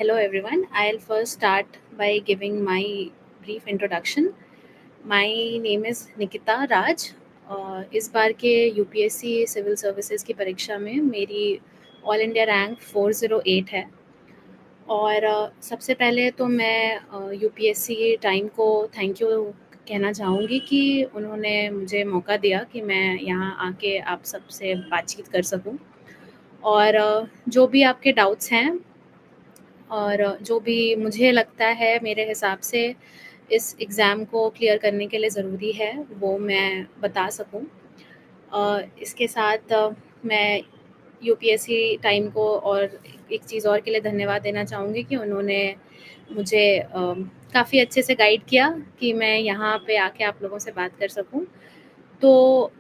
Hello everyone. I'll first start by giving my brief introduction. My name is Nikita Raj. इस बार के UPSC civil services की परीक्षा में मेरी ऑल इंडिया रैंक 408 है। और सबसे पहले तो मैं यूपीएससी टाइम को थैंक यू कहना चाहूँगी कि उन्होंने मुझे मौका दिया कि मैं यहाँ आके आप सबसे बातचीत कर सकूँ। और जो भी आपके डाउट्स हैं और जो भी मुझे लगता है मेरे हिसाब से इस एग्ज़ाम को क्लियर करने के लिए ज़रूरी है वो मैं बता सकूं। इसके साथ मैं यूपीएससी टाइम को और एक चीज़ और के लिए धन्यवाद देना चाहूँगी कि उन्होंने मुझे काफ़ी अच्छे से गाइड किया कि मैं यहाँ पे आके आप लोगों से बात कर सकूं। तो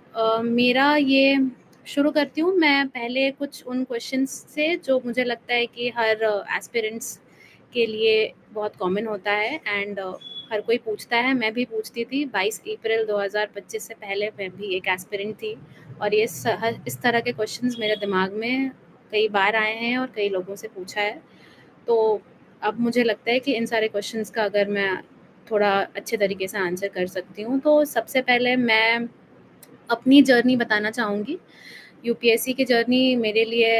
मेरा ये शुरू करती हूँ मैं पहले कुछ उन क्वेश्चंस से जो मुझे लगता है कि हर एस्पिरेंट्स के लिए बहुत कॉमन होता है एंड हर कोई पूछता है। मैं भी पूछती थी 22 अप्रैल 2025 से पहले मैं भी एक एस्पिरेंट थी और इस तरह के क्वेश्चंस मेरे दिमाग में कई बार आए हैं और कई लोगों से पूछा है। तो अब मुझे लगता है कि इन सारे क्वेश्चंस का अगर मैं थोड़ा अच्छे तरीके से आंसर कर सकती हूँ तो सबसे पहले मैं अपनी जर्नी बताना चाहूँगी। यूपीएससी की जर्नी मेरे लिए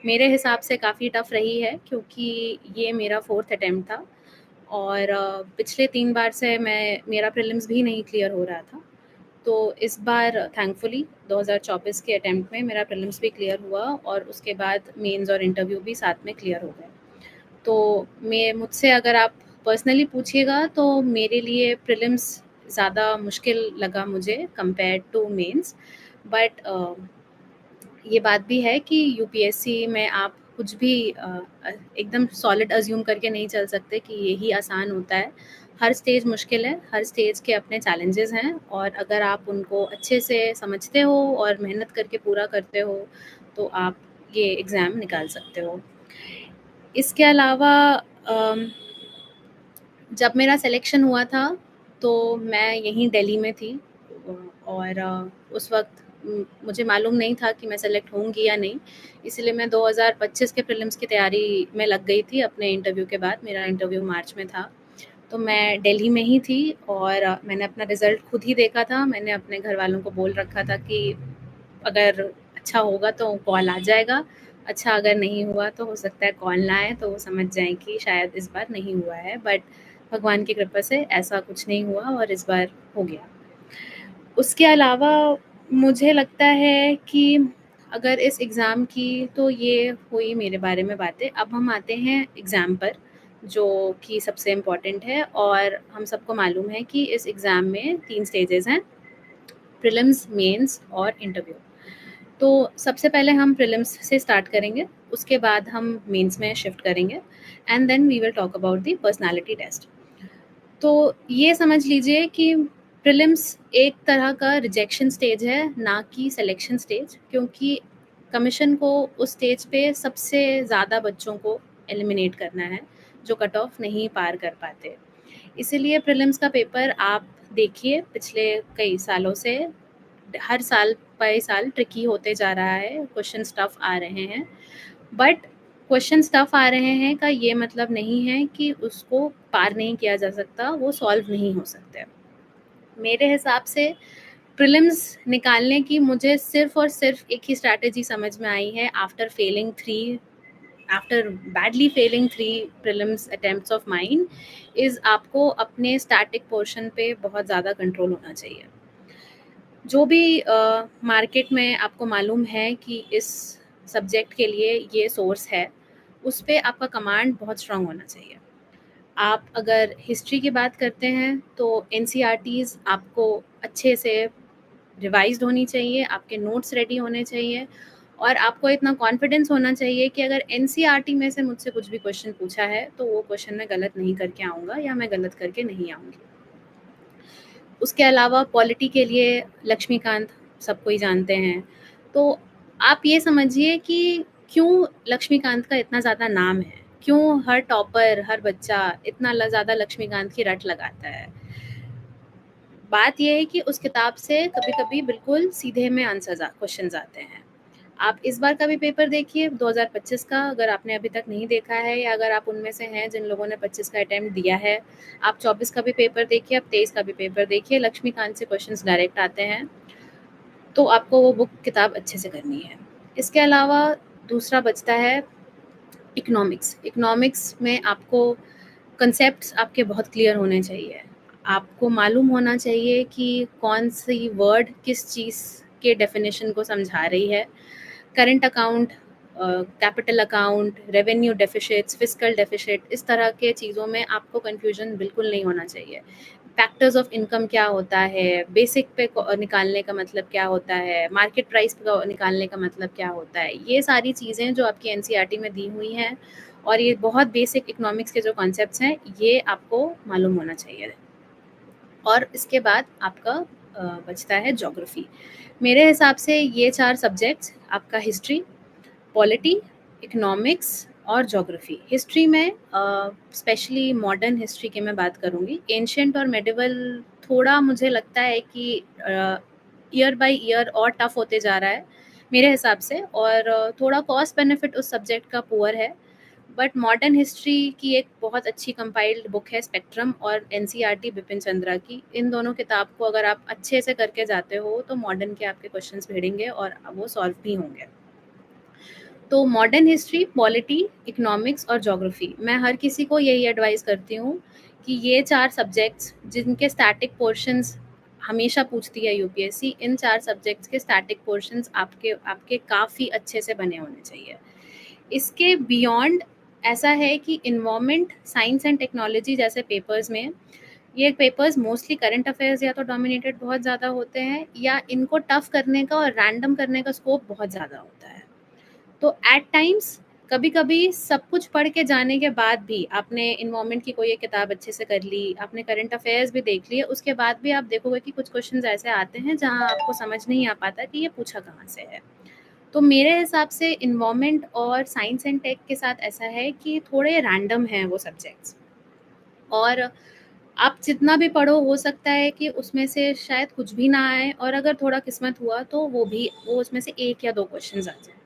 मेरे हिसाब से काफ़ी टफ रही है क्योंकि ये मेरा 4th अटेम्प्ट था और पिछले 3 बार से मेरा प्रीलिम्स भी नहीं क्लियर हो रहा था। तो इस बार थैंकफुली 2024 के अटेम्प्ट में मेरा प्रीलिम्स भी क्लियर हुआ और उसके बाद मेंस और इंटरव्यू भी साथ में क्लियर हो गए। तो मैं मुझसे अगर आप पर्सनली पूछिएगा तो मेरे लिए प्रीलिम्स ज़्यादा मुश्किल लगा मुझे कंपेयर टू मेंस। बट ये बात भी है कि यूपीएससी में आप कुछ भी एकदम सॉलिड अज्यूम करके नहीं चल सकते कि यही आसान होता है। हर स्टेज मुश्किल है, हर स्टेज के अपने चैलेंजेस हैं और अगर आप उनको अच्छे से समझते हो और मेहनत करके पूरा करते हो तो आप ये एग्ज़ाम निकाल सकते हो। इसके अलावा जब मेरा सिलेक्शन हुआ था तो मैं यहीं दिल्ली में थी और उस वक्त मुझे मालूम नहीं था कि मैं सेलेक्ट होंगी या नहीं, इसलिए मैं 2025 के प्रीलिम्स की तैयारी में लग गई थी अपने इंटरव्यू के बाद। मेरा इंटरव्यू मार्च में था तो मैं दिल्ली में ही थी और मैंने अपना रिज़ल्ट खुद ही देखा था। मैंने अपने घर वालों को बोल रखा था कि अगर अच्छा होगा तो कॉल आ जाएगा, अच्छा अगर नहीं हुआ तो हो सकता है कॉल ना आए तो वो समझ जाएँ कि शायद इस बार नहीं हुआ है। बट भगवान की कृपा से ऐसा कुछ नहीं हुआ और इस बार हो गया। उसके अलावा मुझे लगता है कि अगर इस एग्ज़ाम की तो ये हुई मेरे बारे में बातें। अब हम आते हैं एग्ज़ाम पर जो कि सबसे इम्पोर्टेंट है और हम सबको मालूम है कि इस एग्ज़ाम में 3 स्टेजेस हैं, प्रीलिम्स, मेंस और इंटरव्यू। तो सबसे पहले हम प्रीलिम्स से स्टार्ट करेंगे, उसके बाद हम मेंस में शिफ्ट करेंगे and then we will talk about the personality test. तो ये समझ लीजिए कि प्रीलिम्स एक तरह का रिजेक्शन स्टेज है, ना कि सिलेक्शन स्टेज, क्योंकि कमीशन को उस स्टेज पे सबसे ज़्यादा बच्चों को एलिमिनेट करना है, जो कट ऑफ नहीं पार कर पाते। इसीलिए प्रीलिम्स का पेपर आप देखिए पिछले कई सालों से हर साल बाई साल ट्रिकी होते जा रहा है, क्वेश्चन टफ आ रहे हैं। बट क्वेश्चन टफ आ रहे हैं का ये मतलब नहीं है कि उसको पार नहीं किया जा सकता, वो सॉल्व नहीं हो सकते। मेरे हिसाब से प्रीलिम्स निकालने की मुझे सिर्फ और सिर्फ एक ही स्ट्रैटेजी समझ में आई है after badly failing 3 prelims attempts of mine is आपको अपने स्टैटिक पोर्शन पे बहुत ज़्यादा कंट्रोल होना चाहिए। जो भी मार्केट में आपको मालूम है कि इस सब्जेक्ट के लिए ये सोर्स है, उस पे आपका कमांड बहुत स्ट्रांग होना चाहिए। आप अगर हिस्ट्री की बात करते हैं तो एनसीईआरटीज़ आपको अच्छे से रिवाइज़्ड होनी चाहिए, आपके नोट्स रेडी होने चाहिए और आपको इतना कॉन्फिडेंस होना चाहिए कि अगर एनसीईआरटी में से मुझसे कुछ भी क्वेश्चन पूछा है, तो वो क्वेश्चन मैं गलत नहीं करके आऊँगा या मैं गलत करके नहीं आऊँगी। उसके अलावा पॉलिटी के लिए लक्ष्मीकांत सबको ही जानते हैं। तो आप ये समझिए कि क्यों लक्ष्मीकांत का इतना ज़्यादा नाम है, क्यों हर टॉपर, हर बच्चा इतना ज़्यादा लक्ष्मीकांत की रट लगाता है। बात ये है कि उस किताब से कभी-कभी बिल्कुल सीधे में क्वेश्चंस आते हैं। आप इस बार का भी पेपर देखिए 2025 का, अगर आपने अभी तक नहीं देखा है या अगर आप उनमें से हैं जिन लोगों ने 25 का अटेम्प्ट दिया है, आप 24 का भी पेपर देखिए, आप 23 का भी पेपर देखिए, लक्ष्मीकांत से क्वेश्चंस डायरेक्ट आते हैं, तो आपको वो बुक किताब अच्छे से करनी है। इसके अलावा दूसरा बचता है इकोनॉमिक्स। इकोनॉमिक्स में आपको कंसेप्ट्स आपके बहुत क्लियर होने चाहिए। आपको मालूम होना चाहिए कि कौन सी वर्ड किस चीज़ के डेफिनेशन को समझा रही है। Current account, capital account, revenue deficits, fiscal deficit, इस तरह के चीज़ों में आपको कन्फ्यूजन बिल्कुल नहीं होना चाहिए। फैक्टर्स ऑफ इनकम क्या होता है, बेसिक पे निकालने का मतलब क्या होता है, मार्केट प्राइस पे निकालने का मतलब क्या होता है, ये सारी चीज़ें जो आपकी एनसीईआरटी में दी हुई हैं और ये बहुत बेसिक इकोनॉमिक्स के जो कॉन्सेप्ट्स हैं, ये आपको मालूम होना चाहिए। और इसके बाद आपका बचता है ज्योग्राफी। मेरे हिसाब से ये 4 सब्जेक्ट्स आपका हिस्ट्री, पॉलिटी, इकोनॉमिक्स और ज्योग्राफी। हिस्ट्री में स्पेशली मॉडर्न हिस्ट्री की मैं बात करूँगी। एंशिएंट और मेडिवल थोड़ा मुझे लगता है कि ईयर बाय ईयर और टफ होते जा रहा है मेरे हिसाब से, और थोड़ा कॉस्ट बेनिफिट उस सब्जेक्ट का पुअर है। बट मॉडर्न हिस्ट्री की एक बहुत अच्छी कंपाइल्ड बुक है स्पेक्ट्रम और एनसीईआरटी बिपिन चंद्रा की। इन दोनों किताब को अगर आप अच्छे से करके जाते हो तो मॉडर्न के आपके क्वेश्चंस भिड़ेंगे और वो सॉल्व भी होंगे। तो मॉडर्न हिस्ट्री, पॉलिटी, इकोनॉमिक्स और ज्योग्राफी, मैं हर किसी को यही एडवाइस करती हूँ कि ये 4 सब्जेक्ट्स जिनके स्टैटिक पोर्शंस हमेशा पूछती है यूपीएससी, इन 4 सब्जेक्ट्स के स्टैटिक पोर्शंस आपके आपके काफ़ी अच्छे से बने होने चाहिए। इसके बियॉन्ड ऐसा है कि इन्वायरमेंट, साइंस एंड टेक्नोलॉजी जैसे पेपर्स में, ये पेपर्स मोस्टली करंट अफेयर्स या तो डोमिनेटेड बहुत ज़्यादा होते हैं या इनको टफ करने का और रैंडम करने का स्कोप बहुत ज़्यादा होता है। तो एट टाइम्स कभी-कभी सब कुछ पढ़ के जाने के बाद भी आपने एनवायरनमेंट की कोई एक किताब अच्छे से कर ली, आपने करंट अफेयर्स भी देख लिए, उसके बाद भी आप देखोगे कि कुछ क्वेश्चंस ऐसे आते हैं जहाँ आपको समझ नहीं आ पाता कि ये पूछा कहाँ से है। तो मेरे हिसाब से एनवायरनमेंट और साइंस एंड टेक के साथ ऐसा है कि थोड़े रैंडम हैं वो सब्जेक्ट्स, और आप जितना भी पढ़ो हो सकता है कि उसमें से शायद कुछ भी ना आए, और अगर थोड़ा किस्मत हुआ तो वो उसमें से 1 या 2 क्वेश्चंस आ जाएँ।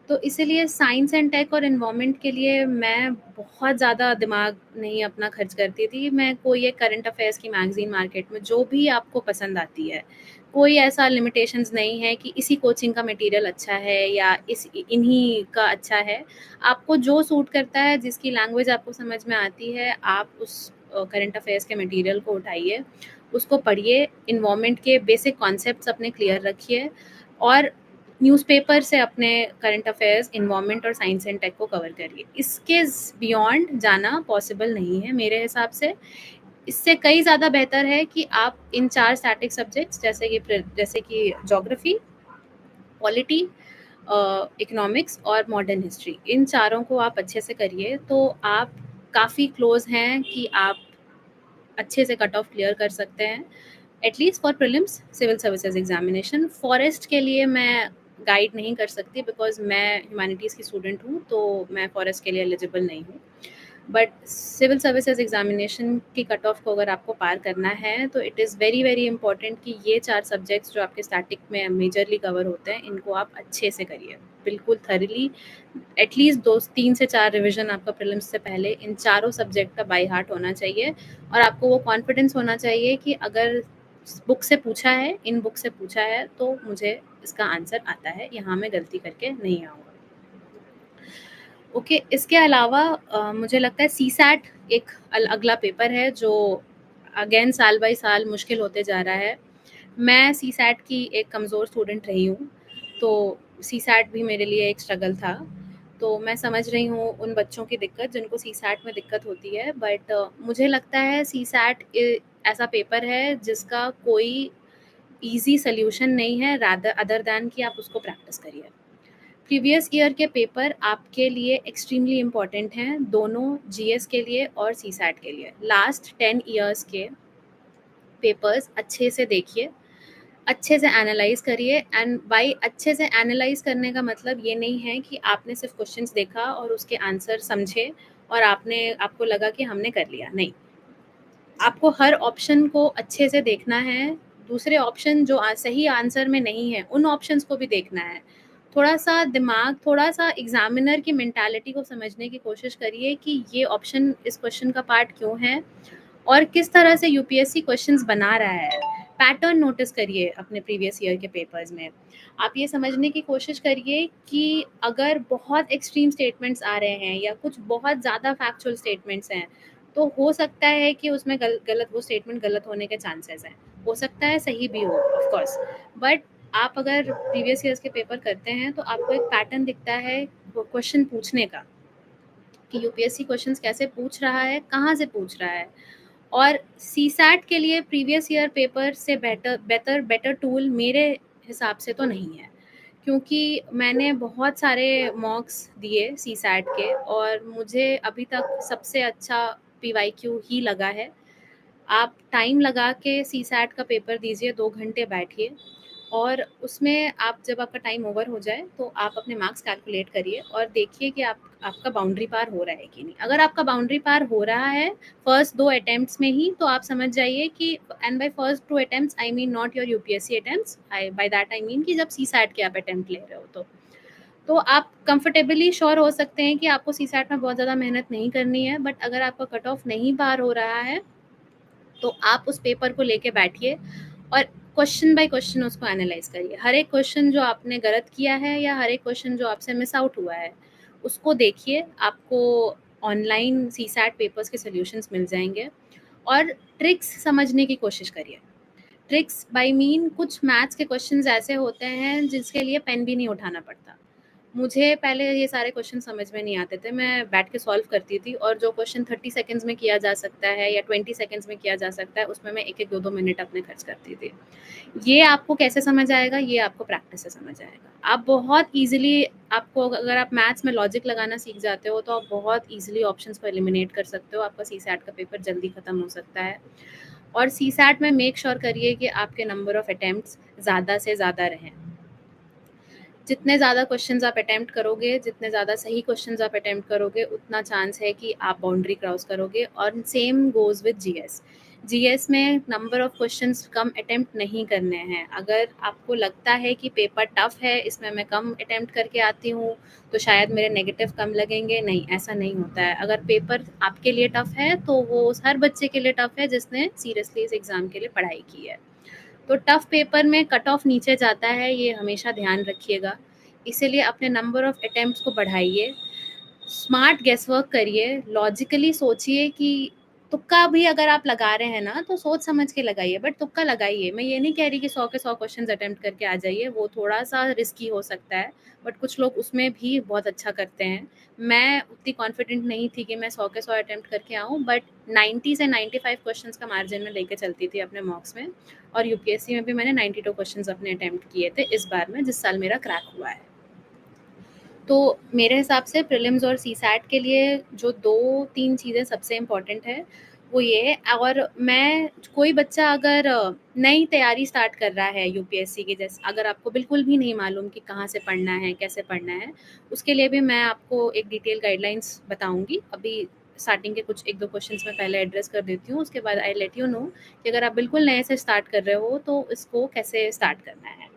तो इसीलिए साइंस एंड टेक और एनवायरनमेंट के लिए मैं बहुत ज़्यादा दिमाग नहीं अपना खर्च करती थी। मैं कोई एक करंट अफेयर्स की मैगज़ीन मार्केट में जो भी आपको पसंद आती है, कोई ऐसा लिमिटेशंस नहीं है कि इसी कोचिंग का मटेरियल अच्छा है या इन्हीं का अच्छा है। आपको जो सूट करता है, जिसकी लैंग्वेज आपको समझ में आती है, आप उस करंट अफेयर्स के मटेरियल को उठाइए, उसको पढ़िए, एनवायरनमेंट के बेसिक कॉन्सेप्ट्स अपने क्लियर रखिए और न्यूज़पेपर से अपने करंट अफेयर्स, एनवायरनमेंट और साइंस एंड टेक को कवर करिए। इसके बियॉन्ड जाना पॉसिबल नहीं है मेरे हिसाब से। इससे कई ज़्यादा बेहतर है कि आप इन 4 स्टैटिक सब्जेक्ट्स जैसे कि ज्योग्राफी, पॉलिटी, इकोनॉमिक्स और मॉडर्न हिस्ट्री, इन चारों को आप अच्छे से करिए तो आप काफ़ी क्लोज हैं कि आप अच्छे से कट ऑफ क्लियर कर सकते हैं, at least for prelims civil services examination. Forest के लिए मैं गाइड नहीं कर सकती बिकॉज मैं ह्यूमैनिटीज़ की स्टूडेंट हूँ, तो मैं फॉरेस्ट के लिए एलिजिबल नहीं हूँ। बट सिविल सर्विसेज एग्जामिनेशन की कट ऑफ को अगर आपको पार करना है तो it is very very important कि ये 4 सब्जेक्ट्स जो आपके स्टैटिक में मेजरली कवर होते हैं, इनको आप अच्छे से करिए, बिल्कुल थरली। एटलीस्ट 2 3 से 4 रिवीजन आपका प्रीलिम्स से पहले इन चारों सब्जेक्ट का बाय हार्ट होना चाहिए, और आपको वो कॉन्फिडेंस होना चाहिए कि अगर बुक से पूछा है, इन बुक से पूछा है, तो मुझे इसका आंसर आता है, यहाँ मैं गलती करके नहीं आऊँगा। ओके, इसके अलावा मुझे लगता है सीसैट एक अगला पेपर है जो अगेन साल बाय साल मुश्किल होते जा रहा है। मैं सीसैट की एक कमज़ोर स्टूडेंट रही हूँ, तो सीसैट भी मेरे लिए एक स्ट्रगल था। तो मैं समझ रही हूँ उन बच्चों की दिक्कत जिनको सीसैट में दिक्कत होती है, बट मुझे लगता है सीसैट ऐसा पेपर है जिसका कोई ईज़ी सॉल्यूशन नहीं है रादर अदर दैन कि आप उसको प्रैक्टिस करिए। प्रीवियस ईयर के पेपर आपके लिए एक्सट्रीमली इम्पॉर्टेंट हैं, दोनों जीएस के लिए और सीसैट के लिए। लास्ट 10 ईयर्स के पेपर्स अच्छे से देखिए, अच्छे से एनालाइज करिए, एंड बाय अच्छे से एनालाइज करने का मतलब ये नहीं है कि आपने सिर्फ क्वेश्चंस देखा और उसके आंसर समझे और आपको लगा कि हमने कर लिया, नहीं। आपको हर ऑप्शन को अच्छे से देखना है, दूसरे ऑप्शन जो सही आंसर में नहीं है, उन ऑप्शंस को भी देखना है। थोड़ा-सा दिमाग, थोड़ा-सा एग्ज़ामिनर की मेंटालिटी को समझने की कोशिश करिए कि ये ऑप्शन इस क्वेश्चन का पार्ट क्यों है और किस तरह से यूपीएससी क्वेश्चंस बना रहा है। पैटर्न नोटिस करिए अपने प्रीवियस ईयर के पेपर्स में। आप ये समझने की कोशिश करिए कि अगर बहुत एक्सट्रीम स्टेटमेंट्स आ रहे हैं या कुछ बहुत ज़्यादा फैक्चुअल स्टेटमेंट्स हैं, तो हो सकता है कि उसमें गलत वो स्टेटमेंट गलत होने के चांसेस हैं। हो सकता है सही भी हो ऑफ कोर्स, बट आप अगर प्रीवियस ईयर्स के पेपर करते हैं तो आपको एक पैटर्न दिखता है क्वेश्चन पूछने का, कि यूपीएससी क्वेश्चंस कैसे पूछ रहा है, कहाँ से पूछ रहा है। और सीसैट के लिए प्रीवियस ईयर पेपर से बेटर टूल मेरे हिसाब से तो नहीं है, क्योंकि मैंने बहुत सारे मॉक्स दिए सीसैट के और मुझे अभी तक सबसे अच्छा पीवाईक्यू ही लगा है। आप टाइम लगा के सीसैट का पेपर दीजिए, 2 घंटे बैठिए और उसमें आप जब आपका टाइम ओवर हो जाए तो आप अपने मार्क्स कैलकुलेट करिए और देखिए कि आपका बाउंड्री पार हो रहा है कि नहीं। अगर आपका बाउंड्री पार हो रहा है फर्स्ट 2 अटेम्प्ट्स में ही, तो आप समझ जाइए कि, and by first 2 attempts I mean not your UPSC attempts, by that I mean कि जब सीसैट के आप अटेम्प्ट ले रहे हो तो आप कंफर्टेबली श्योर हो सकते हैं कि आपको सीसैट में बहुत ज़्यादा मेहनत नहीं करनी है। बट अगर आपका कट ऑफ नहीं पार हो रहा है तो आप उस पेपर को लेके बैठिए और क्वेश्चन बाय क्वेश्चन उसको एनालाइज करिए। हर एक क्वेश्चन जो आपने गलत किया है या हर एक क्वेश्चन जो आपसे मिस आउट हुआ है उसको देखिए। आपको ऑनलाइन सीसैट पेपर्स के सॉल्यूशंस मिल जाएंगे और ट्रिक्स समझने की कोशिश करिए। ट्रिक्स बाय मीन कुछ मैथ्स के क्वेश्चंस ऐसे होते हैं जिसके लिए पेन भी नहीं उठाना पड़ता। मुझे पहले ये सारे क्वेश्चन समझ में नहीं आते थे, मैं बैठ के सॉल्व करती थी और जो क्वेश्चन 30 सेकंड्स में किया जा सकता है या 20 सेकंड्स में किया जा सकता है उसमें मैं 1-1 2-2 मिनट अपने खर्च करती थी। ये आपको कैसे समझ आएगा, ये आपको प्रैक्टिस से समझ आएगा। आप बहुत ईज़िली, आपको अगर आप मैथ्स में लॉजिक लगाना सीख जाते हो तो आप बहुत ईज़िली ऑप्शंस को एलिमिनेट कर सकते हो। आपका सीसैट का पेपर जल्दी खत्म हो सकता है। और सीसैट में मेक श्योर करिए कि आपके नंबर ऑफ अटेम्प्ट्स ज़्यादा से ज़्यादा रहें। जितने ज़्यादा क्वेश्चंस आप अटेम्प्ट करोगे, जितने ज़्यादा सही क्वेश्चंस आप अटेम्प्ट करोगे, उतना चांस है कि आप बाउंड्री क्रॉस करोगे। और same goes with GS. GS में नंबर ऑफ क्वेश्चंस कम अटेम्प्ट नहीं करने हैं। अगर आपको लगता है कि पेपर टफ है, इसमें मैं कम अटेम्प्ट करके आती हूँ तो शायद मेरे नेगेटिव कम लगेंगे, नहीं, ऐसा नहीं होता है। अगर पेपर आपके लिए टफ है तो वो हर बच्चे के लिए टफ है जिसने सीरियसली इस एग्ज़ाम के लिए पढ़ाई की है। तो टफ पेपर में कट ऑफ नीचे जाता है, ये हमेशा ध्यान रखिएगा। इसीलिए अपने नंबर ऑफ अटेम्प्ट्स को बढ़ाइए, स्मार्ट गेस वर्क करिए, लॉजिकली सोचिए कि तुक्का भी अगर आप लगा रहे हैं ना तो सोच समझ के लगाइए, बट तुक्का लगाइए। मैं ये नहीं कह रही कि 100 के 100 क्वेश्चंस अटेम्प्ट करके आ जाइए, वो थोड़ा-सा रिस्की हो सकता है, बट कुछ लोग उसमें भी बहुत अच्छा करते हैं। मैं उतनी कॉन्फिडेंट नहीं थी कि मैं 100 के 100 अटेम्प्ट करके आऊँ, बट 90 से 95 क्वेश्चंस का मार्जिन में लेके चलती थी अपने मॉक्स में। और यूपीएससी में भी मैंने 92 क्वेश्चंस अपने अटेम्प्ट किए थे इस बार में, जिस साल मेरा क्रैक हुआ है। तो मेरे हिसाब से प्रीलिम्स और सीसैट के लिए जो 2-3 चीज़ें सबसे इम्पोर्टेंट है वो ये है। और मैं, कोई बच्चा अगर नई तैयारी स्टार्ट कर रहा है यूपीएससी की, जैसे अगर आपको बिल्कुल भी नहीं मालूम कि कहाँ से पढ़ना है, कैसे पढ़ना है, उसके लिए भी मैं आपको एक डिटेल गाइडलाइंस बताऊंगी। अभी स्टार्टिंग के कुछ 1-2 क्वेश्चंस मैं पहले एड्रेस कर देती हूँ, उसके बाद आई लेट यू नो कि अगर आप बिल्कुल नए से स्टार्ट कर रहे हो तो इसको कैसे स्टार्ट करना है।